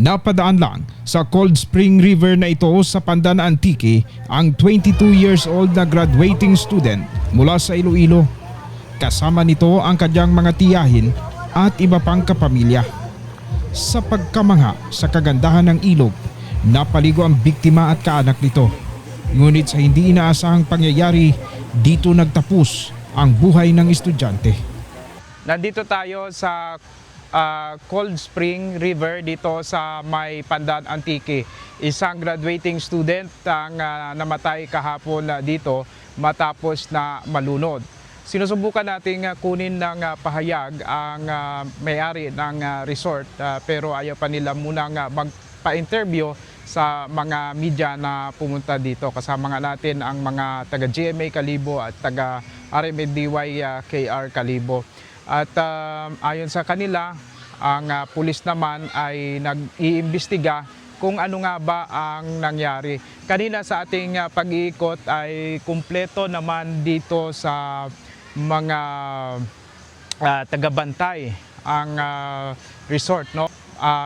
Napadaan lang sa Cold Spring River na ito sa Pandan Antique ang 22 years old na graduating student mula sa Iloilo. Kasama nito ang kanyang mga tiyahin at iba pang kapamilya. Sa pagkamangha sa kagandahan ng ilog, napaligo ang biktima at kaanak nito. Ngunit sa hindi inaasahang pangyayari, dito nagtapos ang buhay ng estudyante. Nandito tayo sa Cold Spring River dito sa may Pandan Antique. Isang graduating student ang namatay kahapon dito matapos na malunod. Sinusubukan nating kunin ng pahayag ang may-ari ng resort pero ayaw pa nila munang magpa-interview sa mga media na pumunta dito. Kasama nga natin ang mga taga GMA Kalibo at taga RMDY KR Kalibo. At ayon sa kanila, ang pulis naman ay nag-iimbestiga kung ano nga ba ang nangyari. Kanina sa ating pag-iikot ay kumpleto naman dito sa mga tagabantay ang resort. No?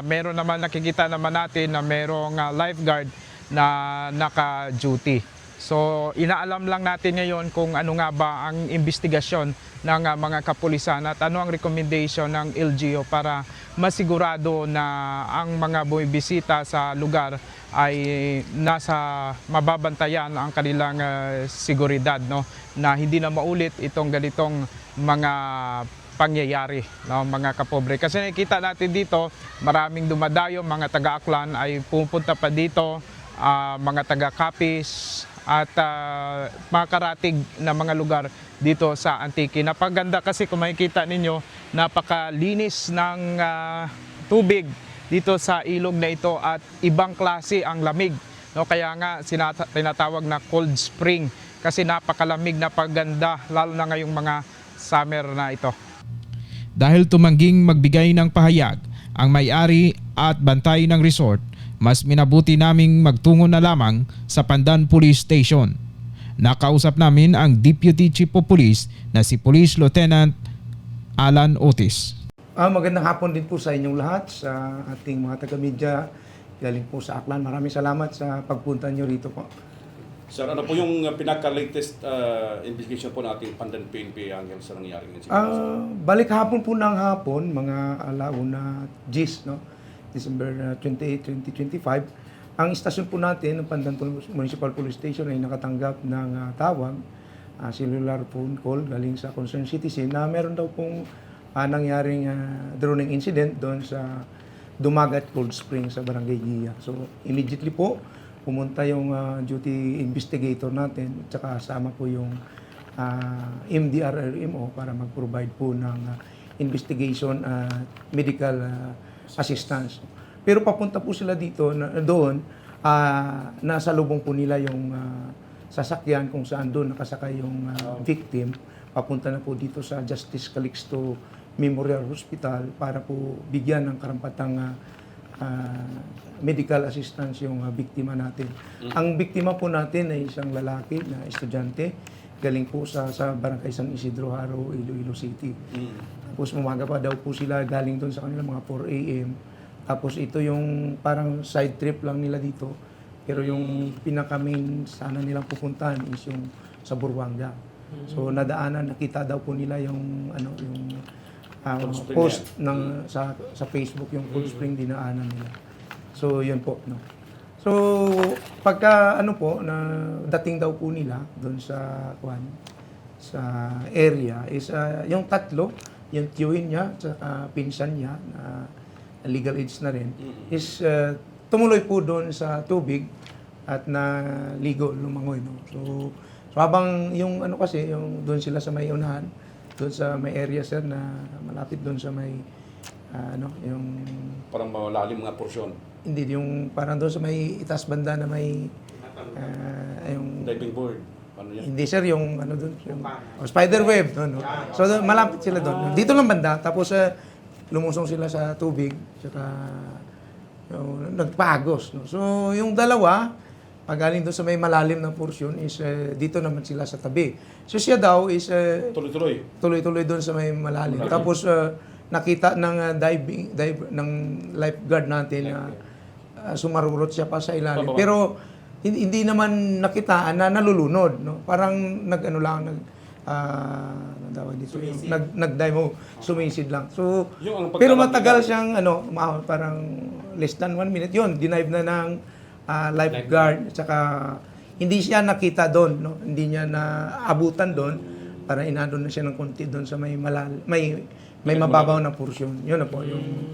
Meron naman, nakikita naman natin na merong lifeguard na naka-duty. So inaalam lang natin ngayon kung ano nga ba ang investigasyon ng mga kapulisan at ano ang recommendation ng LGU para masigurado na ang mga bumibisita sa lugar ay nasa mababantayan ang kanilang seguridad, no? Na hindi na maulit itong ganitong mga pangyayari, no, mga kapobre. Kasi nakikita natin dito, maraming dumadayo, mga taga-Aklan ay pupunta pa dito, mga taga-Capiz, at mga karatig na mga lugar dito sa Antique. Napaganda kasi kung makikita ninyo, napakalinis ng tubig dito sa ilog na ito at ibang klase ang lamig. No, kaya nga tinatawag na cold spring kasi napakalamig, napaganda lalo na ngayong mga summer na ito. Dahil tumangging magbigay ng pahayag ang may-ari at bantay ng resort, mas minabuti naming magtungo na lamang sa Pandan Police Station. Nakausap namin ang Deputy Chief of Police na si Police Lieutenant Alan Otis. Magandang hapon din po sa inyong lahat, sa ating mga taga-media galing po sa Aklan. Maraming salamat sa pagpunta nyo rito po. Sir, ano po yung pinaka-latest investigation po natin Pandan PNP hanggang sa nangyaring incident? Balik hapon po ng hapon, mga alauna GIS, no? December 28, 2025, ang istasyon po natin ng Pandan Municipal Police Station ay nakatanggap ng tawag, cellular phone call galing sa concerned citizen na meron daw pong nangyaring droning incident doon sa Dumagat Cold Spring sa Barangay Gia. So immediately po pumunta yung duty investigator natin at saka kasama po yung MDRRMO para mag-provide po ng investigation medical assistance. Pero papunta po sila dito, doon, nasa lubong po nila yung sasakyan kung saan doon nakasakay yung victim. Papunta na po dito sa Justice Calixto Memorial Hospital para po bigyan ng karampatang medical assistance yung biktima natin. Ang biktima po natin ay isang lalaki na estudyante, galing po sa Barangay San Isidro Haro, Iloilo City. Tapos umaga pa daw po sila galing doon sa kanila mga 4 a.m. Tapos ito yung parang side trip lang nila dito. Pero yung pinaka-main sana nilang pupuntahan is yung sa Burwanga. So nadaanan, nakita daw po nila yung post ng sa Facebook, yung Cold Spring dinaanan nila. So yun po, no. So pagka na dating daw po nila doon sa area is yung tatlo, yung tiyuhin niya at pinsan niya na legal age na rin, is tumuloy po doon sa tubig at naligo, lumangoy. No? So habang yung kasi, yung doon sila sa may unahan, doon sa may area sir na malapit doon sa may yung Parang malalim mga porsyon. hindi, yung parang doon sa may itaas banda na may yung Diving board. Ano yan? hindi sir, yung doon, yung spider web, no? So doon, malapit sila doon. Dito lang banda, tapos lumusong sila sa tubig, saka nagpagos. No? So yung dalawa, pag galing doon sa may malalim na porsyon, is dito naman sila sa tabi. So siya daw is Tuloy-tuloy. tuloy-tuloy doon sa may malalim. Tapos nakita ng ng lifeguard natin na sumarurot siya pa sa ilalim. Tama. Pero hindi naman nakitaan na nalulunod, no? Parang nag-ano lang, ano tawag dito, nag-dive, sumisid lang. So, Yung ang pero pagkakabila- matagal siyang parang less than 1 minute yun, denive na ng lifeguard, saka hindi siya nakita doon, no? Hindi niya naabutan doon, para inado na siya ng konti doon sa may mababaw na porsyon. Yun na po yung.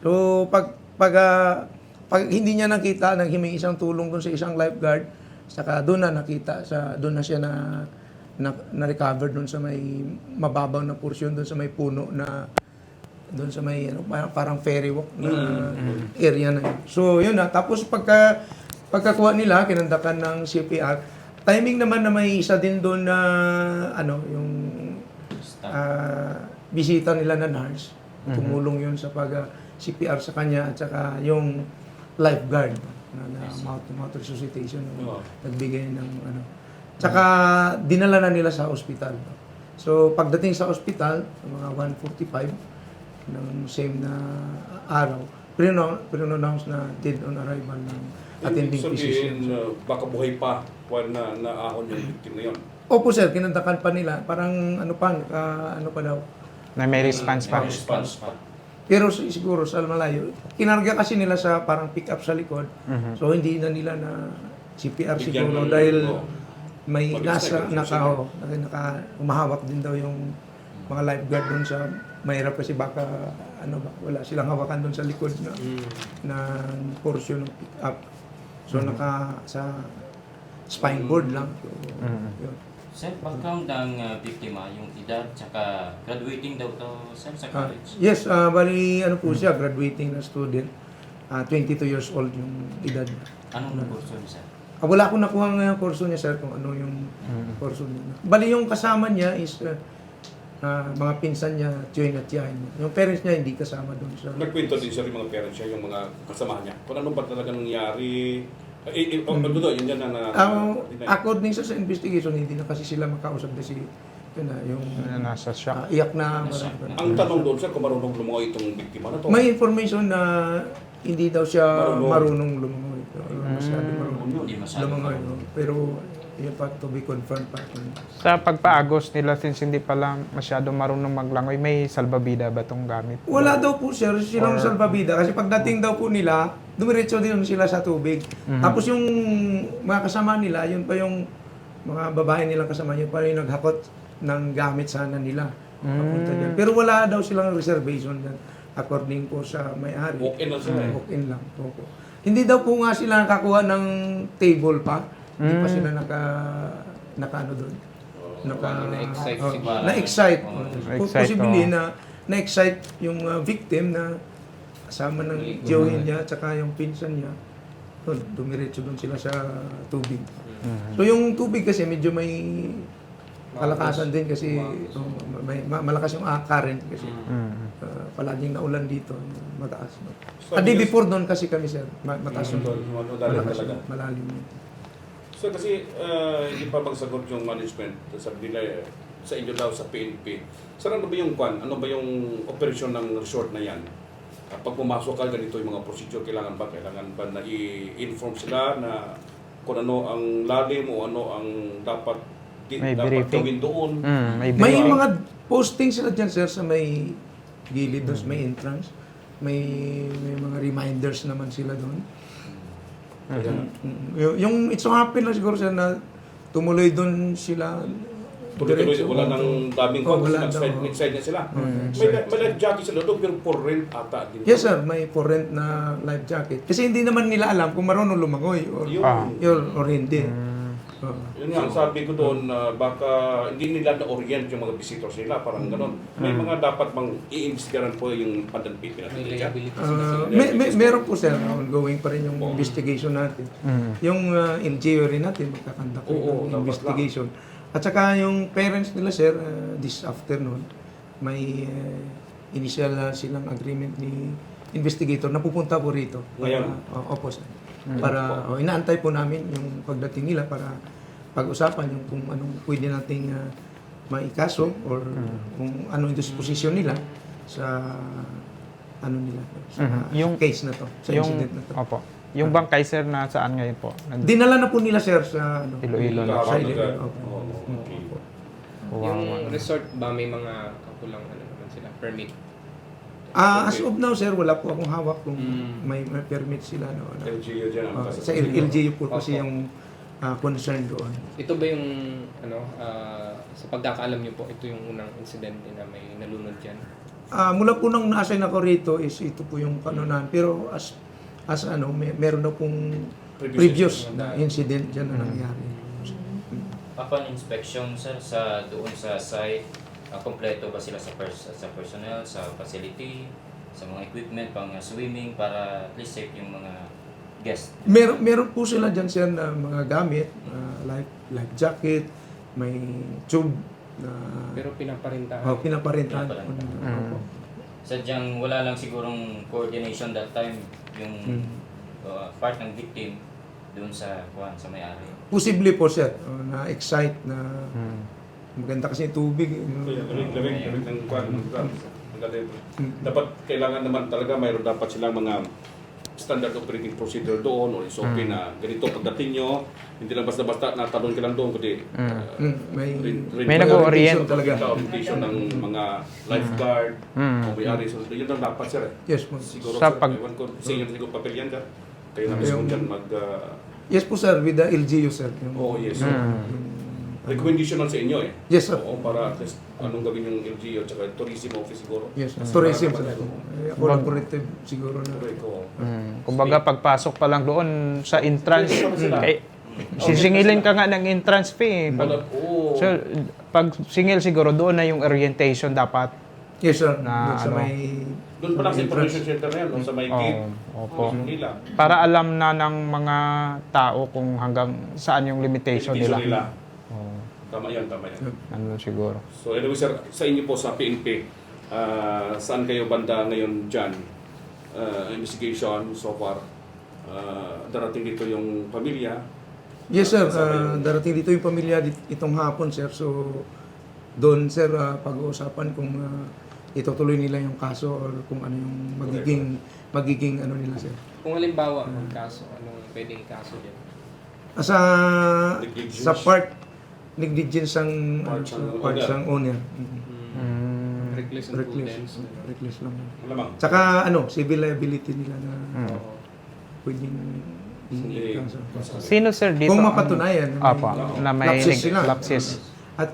So pag hindi niya nakita, naghimingi isang tulong doon sa isang lifeguard, saka doon na nakita, doon na siya na recover doon sa may mababaw na porsyon, doon sa may puno na doon sa may parang ferry walk na area na yun. So yun na, tapos pagkakuha nila, kinandakan ng CPR, timing naman na may isa din doon na yung bisita nila na nurse. Tumulong yun sa CPR sa kanya at saka yung lifeguard na mouth-to-mouth resuscitation nagbigay ng Tsaka dinala na nila sa ospital. So pagdating sa ospital, mga 1:45 ng same na araw, pre-announce na dead on arrival ng attending physician. Baka buhay pa while naahon yung victim na yun. Opo sir, kinandakan pa nila. Parang pa daw. Na may response pa. Response pa. Pero siguro sa malayo, kinarga kasi nila sa parang pick-up sa likod. So hindi na nila na CPR Bigyan siguro ng- dahil oo. may Mag-extend, umahawak din daw yung mga lifeguard doon sa mahirap kasi baka wala silang hawakan doon sa likod na portion ng pick-up. So sa spine board lang. So, yun. Sir, background ng biktima, yung edad, tsaka graduating daw to, sir, sa college. Yes, bali po siya, graduating na student. 22 years old yung edad niya. Anong kurso niya, sir? Wala akong nakuha ng kurso niya, sir, kung ano yung kurso niya. Bali yung kasama niya is mga pinsan niya, tiyoy at tiyahin niya. Yung parents niya hindi kasama doon sa... Nagkwento din siya rin mga parents niya, yung mga kasama niya. Kung ano ba talaga nangyari. Yun yan na... According sa investigation, hindi na kasi sila makausap na yung Nasa shock. iyak na... Ang tanong doon, sir, kung marunong lumungoy itong biktima na to. May information na hindi daw siya marunong lumangoy. Masyadong Hindi masyado. lumangoy. No? Pero yun pa, to be confirmed pa. Sa pagpaagos nila, since hindi pa lang masyado marunong maglangoy, may salbabida ba itong gamit? Wala daw po sir, silang salbabida. Kasi pagdating daw po nila, dumiretso din sila sa tubig. Tapos yung mga kasama nila, yun pa yung mga babae nilang kasama, yun pa yung naghakot ng gamit sana nila. Papunta dyan. Pero wala daw silang reservation dyan. According po sa may-ari. Walk-in lang sila. Walk-in lang. Opo. Hindi daw po nga sila nakakuha ng table pa. Hindi pa sila naka doon. Na-excite oh, siguro. Na-excite. Na-excite, Possibly na-excite yung victim na kasama ng tiyuhin niya at saka yung pinsan niya. Doon, dumiretso doon sila sa tubig. So yung tubig kasi medyo may kalakasan din kasi malakas yung current kasi palaging naulan dito, mataas. So, Day before doon kasi kami sir, mataas yung Malakas malakas, malalim yun. So kasi hindi pa magsagot yung management, sabi nila sa inyo daw sa PNP. Sir, ano ba yung ano ba yung operasyon ng resort na yan? Pag pumasok ka, ganito yung mga procedure, kailangan ba na i-inform sila na kung ano ang lalim o ano ang dapat May dapat briefing. gawin doon? May May briefing. mga posting sila dyan sir sa may gilid doon, sa may entrance. May mga reminders naman sila doon. Yung it so happen lang siguro sir na tumuloy doon sila. Tuloy-tuloy, diretso. wala nang daming Oh, kung wala nag-side daw. niya sila. May life jacket sila doon, pero for rent ata din. Yes sir, may for rent na life jacket. Kasi hindi naman nila alam kung marunong lumangoy or or hindi. Yun nga, ang sabi ko doon, baka hindi nila na-orient yung mga visitors nila, parang gano'n. May mga dapat bang i-investigaran po yung Pandan PNP natin. Meron po sir, ongoing pa rin yung investigation natin. Yung LGU rin natin, magkakandak Oo, ng dapat investigation. At saka yung parents nila sir, this afternoon, may initial silang agreement ni investigator na pupunta po rito. Ngayon? Opo sir. Para inaantay po namin yung pagdating nila para pag-usapan yung kung anong pwede nating maikaso or kung ano yung disposition nila sa ano nila, sa Yung- case na to, sa incident na to. Opo. Yung bangkay sir na saan ngayon po? Dinala na po nila sir sa ano, Iloilo na. sa Kahapon Iloilo. agad. Opo. Oo, okay. Yung resort ba may mga kakulang ano naman sila permit? As of now sir, wala po akong hawak kung may permit sila no. Ano. LGU dyan ang Sa LGU po kasi Opo. yung concern doon. Ito ba yung ano sa pagkakaalam niyo po ito yung unang incident na may nalunod diyan? Mula po nang na-assign ako rito is ito po yung kanunan. Pero as ano, meron na pong previous na incident dyan na nangyari. Upon inspection, sir, sa doon sa site, kompleto ba sila sa personnel, sa facility, sa mga equipment, pang swimming, para at least safe yung mga guests? Meron po sila dyan sir na mga gamit, life jacket, may tube na Pero pinaparintahan. pinaparentahan. Pinaparentahan. Opo. Sadyang wala lang sigurong coordination that time, yung part ng victim doon sa may-ari. Posible po sir, na-excite na maganda kasi yung tubig. Lamig ng kwan. Dapat kailangan naman talaga mayroon dapat silang mga standard operating procedure doon o SOP na ganito pagdating nyo, hindi lang basta-basta natalon ka lang doon, kundi May nag-orient talaga. orientation ng mga lifeguard o may-ari. So, yun ang dapat sir. Yes po. Siguro Sa sir, pag- ewan ko sa inyo siguro papel yan sir. Kayo na mismo dyan mag... Yes po sir, with the LGU sir. Oo, yes sir. Recommendation lang sa inyo eh. Yes sir. Oo, para at least anong gawin yung LGU at saka tourism office siguro. Yes, tourism sir. Collaborative siguro na. Correct, oo. Kumbaga pagpasok pa lang doon sa entrance, sisingilin ka nga ng entrance fee. Oo. So, pag singil siguro doon na yung orientation dapat. Yes sir. Na Doon sa ano, may Doon pa lang sa information center na yan, no? Sa may gate. Opo. Nila. Para alam na ng mga tao kung hanggang saan yung limitation nila. Oo. Tama yan, tama yan. Ano siguro. So anyway sir, sa inyo po sa PNP, saan kayo banda ngayon dyan? Investigation so far. Darating dito yung pamilya. Yes sir, darating dito yung pamilya itong hapon sir. So doon sir pag-uusapan kung itutuloy nila yung kaso or kung ano yung magiging ano nila sir. Kung halimbawa magkaso, anong pwedeng ikaso diyan? Sa Negligence. sa part negligence ang Part ng owner. ang owner. Reckless Reckless. imprudence. Reckless lang. Malamang. Tsaka ano, civil liability nila na Oo. pwedeng Hindi. kaso. Sino sir dito? Kung ang- mapatunayan Apa, na may lapses sila. lapses. At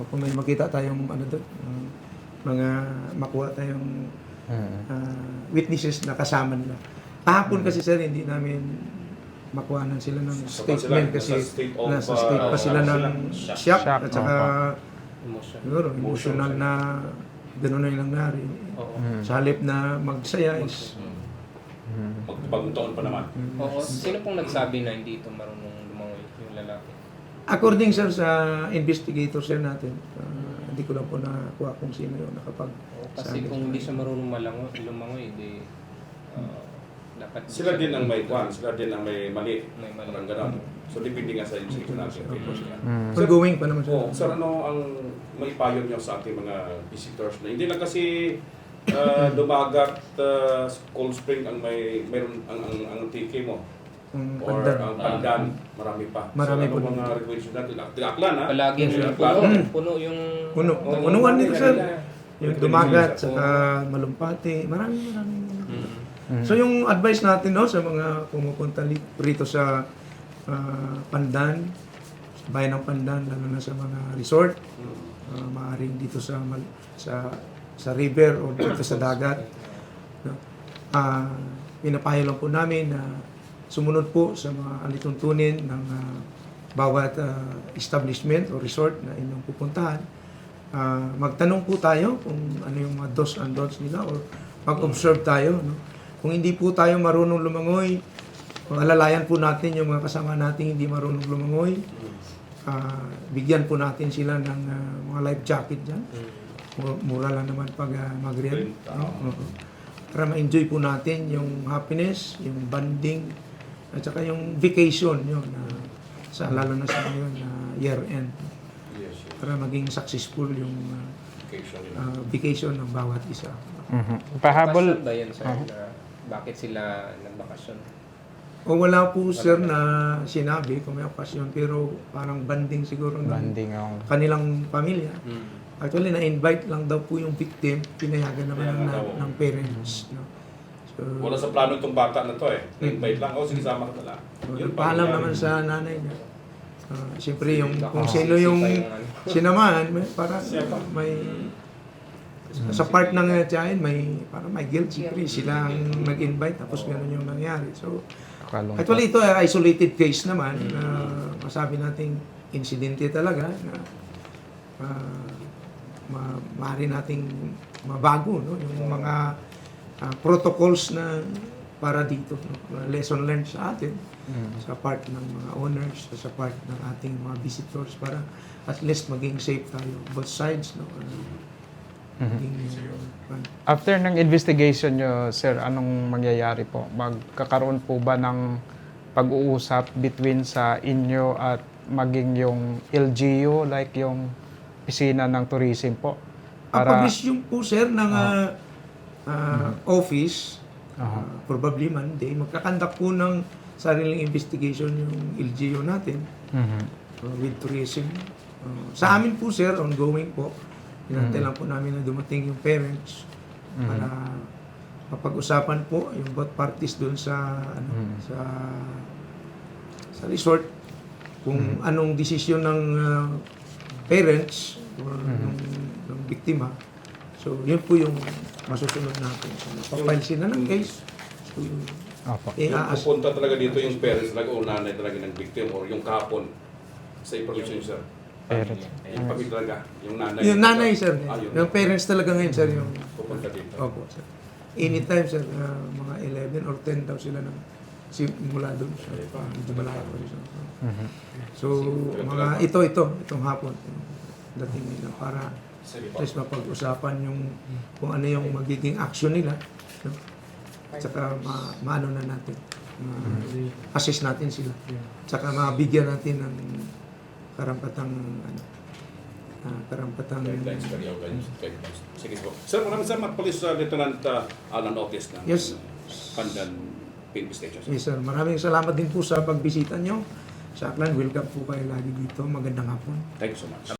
kung may makita tayong ano doon, mga makuha tayong witnesses na kasama nila. Kahapon kasi sir, hindi namin makuhanan sila ng So, pa statement sila, kasi nasa state of, nasa state pa sila ano ng sila? shock Shock, at saka Emotion. siguro emotional na gano'n na yung nangyari. Oo. Sa halip na magsaya is Bagong taon pa naman. Oo. Sino pong nagsabi na hindi ito marunong lumangoy yung lalaki? according sir sa investigator sir natin, hindi ko lang po nakuha kung sino yung nakapag Kasi kung hindi siya marunong lumangoy, di dapat Sila din ang may kwan, sila din ang may mali. May mali. Parang gano'n. So depende nga sa investigation natin. ongoing pa naman sir. Oh, sir, ano ang may payo niyo sa ating mga visitors na hindi lang kasi dumagat Cold Spring ang mayroon ang tiki mo or Pandan. ang pandan, marami pa. Marami so, po. ano mga recommendation natin? Aklan ha? palaging Aklan. puno yung Puno. Oo, Punuan nila sir. Yung Recommendation dumagat, sa- saka malumpati, marami. So yung advice natin no, sa mga pumupunta rito sa Pandan, sa bayan ng Pandan, lalo na sa mga resort, maaaring dito sa river o dito sa dagat. No? Pinapayo lang po namin na sumunod po sa mga alituntunin ng bawat establishment o resort na inyong pupuntahan. Magtanong po tayo kung ano yung mga do's and don'ts nila or mag-observe tayo. No? Kung hindi po tayo marunong lumangoy, alalayan po natin yung mga kasama nating hindi marunong lumangoy. Bigyan po natin sila ng mga life jacket dyan. Mura lang naman pag mag-rent. No? Para ma-enjoy po natin yung happiness, yung bonding, at saka yung vacation yun, lalo na sa ngayon, year-end. Yes, yes. Para maging successful yung Vacation yun. vacation ng bawat isa. Pahabol, Bakasyon ba yan, sir? Na bakit sila nagbakasyon? O wala po sir na sinabi kung may okasyon, pero parang banding siguro ng banding ang kanilang pamilya. Mm. Actually, na-invite lang daw po yung victim, pinayagan naman Kaya nga daw. ng parents. No? So, Wala sa plano itong bata na to eh. Invite lang, sige sama ka na lang. Yun pa paalam nangyari. naman sa nanay niya. Siyempre, Baka kung sino yung sisipa ano. sinamahan, para may sa part ng tiyahin, may guilt. Siyempre, sila ang nag-invite, tapos gano'n yung nangyari. So, kalungkot. actually, ito ay isolated case naman. Masabi nating insidente talaga na maaari nating mabago, no? Yung mga protocols na para dito, no? Lesson learned sa atin, sa part ng mga owners, sa part ng ating mga visitors, para at least maging safe tayo, both sides, no? Maging, After ng investigation nyo, sir, anong mangyayari po? Magkakaroon po ba ng pag-uusap between sa inyo at maging yung LGU, like yung opisina ng tourism po? publish yung po, sir, ng office, probably Monday, magkakandak po ng sariling investigation yung LGU natin with tourism. Sa amin po, sir, ongoing po. Hinantay lang po namin na dumating yung parents para mapag-usapan po yung both parties doon sa sa resort kung anong desisyon ng parents or ng biktima. So, yun po yung masusunod natin. So, napapile sila ng case. So, Opo. Yung pupunta talaga dito yung parents talaga o nanay talaga ng victim or yung kapon sa information sir. Parents. Yung pamilya talaga, yung nanay. yung nanay, sir. Yun. Yung parents talaga ngayon, sir, yung Pupunta dito. opo, sir. Anytime, sir, mga 11 or 10 daw sila ng simula doon. So, medyo malayo pa rin. So, mga itong hapon, dating nila para Sige at po. least mapag-usapan yung kung ano yung magiging action nila. No? At saka maano na natin, assist natin sila. At saka mabigyan natin ng karampatang Guidelines, guidelines. Sige po. Sir, maraming salamat Police Lieutenant Alan Otis ng Yes. Pandan PNP Station. Yes, sir. Maraming salamat din po sa pagbisita nyo. Sa Aklan, welcome po kayo lagi dito. Magandang hapon. Thank you so much.